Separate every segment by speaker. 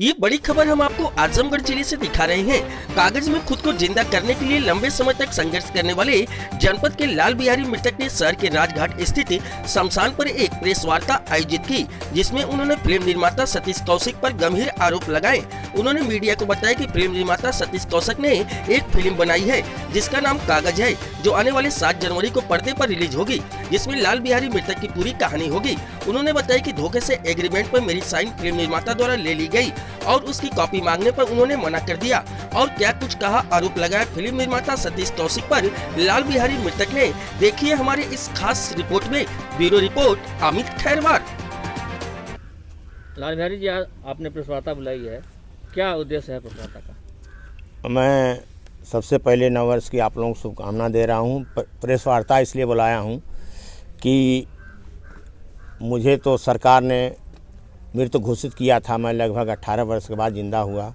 Speaker 1: ये बड़ी खबर हम आपको आजमगढ़ जिले से दिखा रहे हैं। कागज में खुद को जिंदा करने के लिए लंबे समय तक संघर्ष करने वाले जनपद के लाल बिहारी मृतक ने शहर के राजघाट स्थित शमशान पर एक प्रेस वार्ता आयोजित की, जिसमें उन्होंने फिल्म निर्माता सतीश कौशिक पर गंभीर आरोप लगाए। उन्होंने मीडिया को बताया कि फिल्म निर्माता सतीश कौशिक ने एक फिल्म बनाई है जिसका नाम कागज है, जो आने वाले 7 जनवरी को पर्दे पर रिलीज होगी, जिसमें लाल बिहारी मृतक की पूरी कहानी होगी। उन्होंने बताया कि धोखे से एग्रीमेंट पर मेरी साइन फिल्म निर्माता द्वारा ले ली गई और उसकी कॉपी मांगने पर उन्होंने मना कर दिया। और क्या कुछ कहा, आरोप लगाया फिल्म निर्माता सतीश कौशिक पर लाल बिहारी मृतक ने। देखिए हमारे इस खास रिपोर्ट में। Bureau report Amit Khairwar.
Speaker 2: लाल बिहारी जी, आपने प्रेस वार्ता बुलाई है, क्या उद्देश्य है प्रेस वार्ता का?
Speaker 3: मैं सबसे पहले नववर्ष की आप लोगों को शुभकामना दे रहा हूँ। प्रेस वार्ता इसलिए बुलाया हूँ कि मुझे तो सरकार ने मृत घोषित किया था। मैं लगभग 18 वर्ष के बाद ज़िंदा हुआ।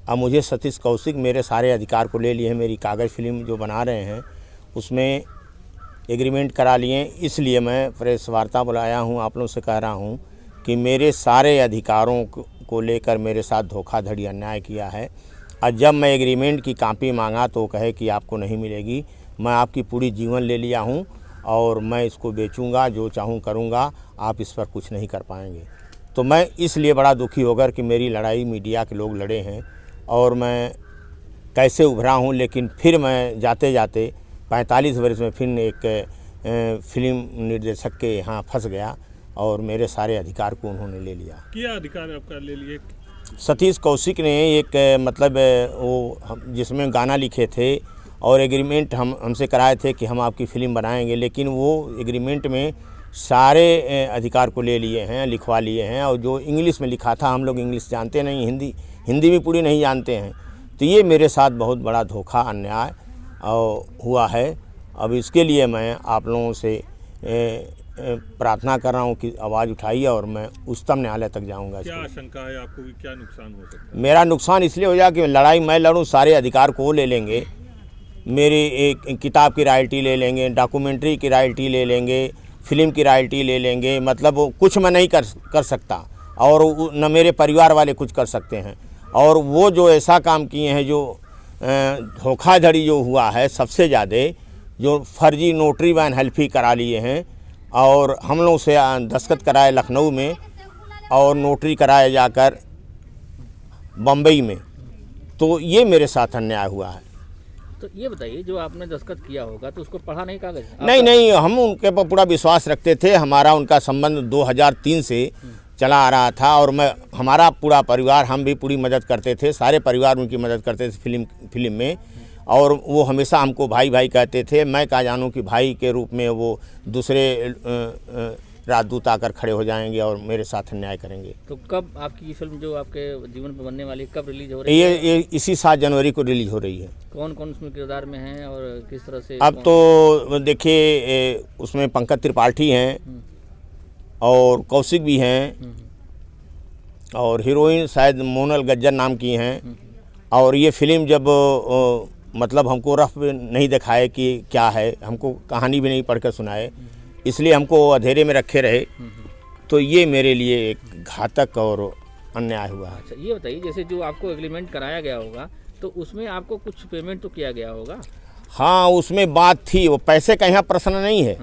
Speaker 3: अब मुझे सतीश कौशिक मेरे सारे अधिकार को ले लिए हैं। मेरी कागज़ फिल्म जो बना रहे हैं उसमें एग्रीमेंट करा लिए, इसलिए मैं प्रेस वार्ता बुलाया हूँ। आप लोगों से कह रहा हूँ कि मेरे सारे अधिकारों को लेकर मेरे साथ धोखाधड़ी अन्याय किया है। और जब मैं एग्रीमेंट की कॉपी मांगा तो कहे कि आपको नहीं मिलेगी। मैं आपकी पूरी जीवन ले लिया हूँ और मैं इसको बेचूंगा, जो चाहूँ करूँगा, आप इस पर कुछ नहीं कर पाएंगे। तो मैं इसलिए बड़ा दुखी होकर कि मेरी लड़ाई मीडिया के लोग लड़े हैं और मैं कैसे उभरा हूँ। लेकिन फिर मैं जाते जाते 45 वर्ष में फिर एक फिल्म निर्देशक के यहाँ फंस गया और मेरे सारे अधिकार को उन्होंने ले लिया।
Speaker 4: क्या अधिकार आपका ले लिए?
Speaker 3: सतीश कौशिक ने एक मतलब वो जिसमें गाना लिखे थे और एग्रीमेंट हमसे कराए थे कि हम आपकी फ़िल्म बनाएंगे, लेकिन वो एग्रीमेंट में सारे अधिकार को ले लिए हैं, लिखवा लिए हैं। और जो इंग्लिश में लिखा था, हम लोग इंग्लिश जानते नहीं, हिंदी भी पूरी नहीं जानते हैं। तो ये मेरे साथ बहुत बड़ा धोखा अन्याय हुआ है। अब इसके लिए मैं आप लोगों से प्रार्थना कर रहा हूँ कि आवाज़ उठाइए और मैं उच्चतम न्यायालय तक जाऊँगा।
Speaker 4: क्या आशंका है आपको कि क्या नुकसान हो सकता है?
Speaker 3: मेरा नुकसान इसलिए हो जाए कि लड़ाई मैं लड़ूँ, सारे अधिकार को ले लेंगे। मेरी एक किताब की रॉयल्टी ले लेंगे, डॉक्यूमेंट्री की रॉयल्टी ले लेंगे, फिल्म की रॉयल्टी ले लेंगे। मतलब वो कुछ मैं नहीं कर सकता और न मेरे परिवार वाले कुछ कर सकते हैं। और वो जो ऐसा काम किए हैं, जो धोखाधड़ी जो हुआ है, सबसे ज़्यादा जो फर्जी नोटरी वैन हेल्फी करा लिए हैं और हम लोग से दस्तखत कराए लखनऊ में और नोटरी कराए जाकर बम्बई में। तो ये मेरे साथ अन्याय हुआ है।
Speaker 2: तो ये बताइए, जो आपने दस्तखत किया होगा तो उसको पढ़ा नहीं कागज?
Speaker 3: नहीं, हम उनके पर पूरा विश्वास रखते थे। हमारा उनका संबंध 2003 से चला आ रहा था और हमारा पूरा परिवार, हम भी पूरी मदद करते थे, सारे परिवार उनकी मदद करते थे फिल्म में। और वो हमेशा हमको भाई भाई कहते थे। मैं क्या जानूँ कि भाई के रूप में वो दूसरे राजदूत आकर खड़े हो जाएंगे और मेरे साथ अन्याय करेंगे।
Speaker 2: तो कब आपकी फिल्म जो आपके जीवन पर बनने वाली, कब रिलीज हो रही है?
Speaker 3: ये इसी 7 जनवरी को रिलीज हो रही है।
Speaker 2: कौन कौन उसमें किरदार में हैं और किस तरह से?
Speaker 3: अब तो देखिए, उसमें पंकज त्रिपाठी हैं और कौशिक भी हैं और हीरोइन शायद मोनल गज्जर नाम की हैं। और ये फिल्म जब मतलब हमको रफ नहीं दिखाए कि क्या है, हमको कहानी भी नहीं पढ़कर सुनाए, इसलिए हमको अंधेरे में रखे रहे। तो ये मेरे लिए एक घातक और अन्याय हुआ है।
Speaker 2: अच्छा, ये बताइए, जैसे जो आपको एग्रीमेंट कराया गया होगा तो उसमें आपको कुछ पेमेंट तो किया गया होगा?
Speaker 3: हाँ, उसमें बात थी। वो पैसे का यहाँ प्रश्न नहीं है।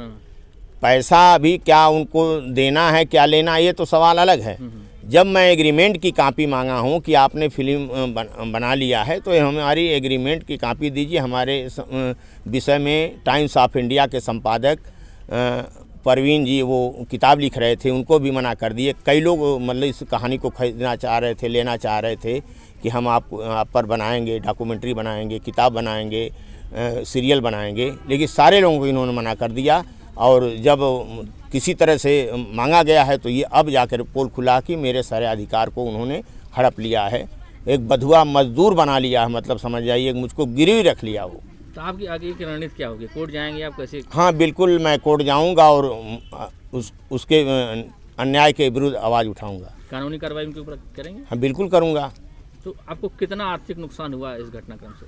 Speaker 3: पैसा अभी क्या उनको देना है, क्या लेना, ये तो सवाल अलग है। जब मैं एग्रीमेंट की कॉपी मांगा हूँ कि आपने फिल्म बना लिया है तो हमारी एग्रीमेंट की कॉपी दीजिए। हमारे विषय में टाइम्स ऑफ इंडिया के संपादक परवीन जी वो किताब लिख रहे थे, उनको भी मना कर दिए। कई लोग मतलब इस कहानी को खरीदना चाह रहे थे, लेना चाह रहे थे कि हम आप पर बनाएंगे, डॉक्यूमेंट्री बनाएंगे, किताब बनाएंगे, सीरियल बनाएंगे, लेकिन सारे लोगों को इन्होंने मना कर दिया। और जब किसी तरह से मांगा गया है तो ये अब जाकर पोल खुला कि मेरे सारे अधिकार को उन्होंने हड़प लिया है, एक बधुआ मजदूर बना लिया है। मतलब समझ जाइए, मुझको गिरवी रख लिया वो।
Speaker 2: तो आपकी आगे की रणनीति क्या होगी? कोर्ट जाएंगे आप कैसे?
Speaker 3: हाँ बिल्कुल, मैं कोर्ट जाऊंगा और उसके अन्याय के विरुद्ध आवाज़ उठाऊंगा।
Speaker 2: कानूनी कार्रवाई उनके ऊपर करेंगे?
Speaker 3: हाँ बिल्कुल करूंगा।
Speaker 2: तो आपको कितना आर्थिक नुकसान हुआ इस घटनाक्रम से?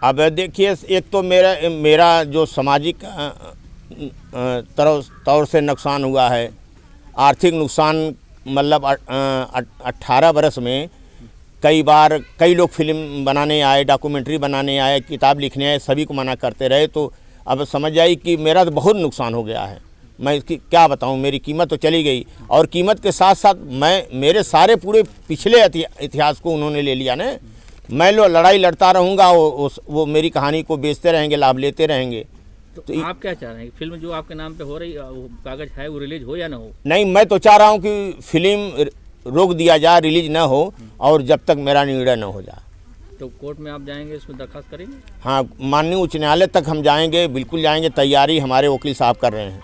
Speaker 3: अब देखिए, एक तो मेरा जो सामाजिक तौर से नुकसान हुआ है। आर्थिक नुकसान मतलब 18 बरस में कई बार कई लोग फिल्म बनाने आए, डॉक्यूमेंट्री बनाने आए, किताब लिखने आए, सभी को मना करते रहे। तो अब समझ जाइए कि मेरा तो बहुत नुकसान हो गया है। मैं इसकी क्या बताऊं, मेरी कीमत तो चली गई और कीमत के साथ साथ मेरे सारे पूरे पिछले इतिहास को उन्होंने ले लिया ना। मैं लड़ाई लड़ता रहूँगा, वो मेरी कहानी को बेचते रहेंगे, लाभ लेते रहेंगे।
Speaker 2: तो आप क्या चाह रहे हैं? फिल्म जो आपके नाम पे हो रही वो कागज है वो रिलीज हो या ना हो?
Speaker 3: नहीं, मैं तो चाह रहा हूँ कि फिल्म रोक दिया जाए, रिलीज ना हो और जब तक मेरा निर्णय न हो जाए।
Speaker 2: तो कोर्ट में आप जाएंगे, इसमें दरखास्त करेंगे?
Speaker 3: हाँ, माननीय उच्च न्यायालय तक हम जाएंगे, बिल्कुल जाएंगे। तैयारी हमारे वकील साहब कर रहे हैं।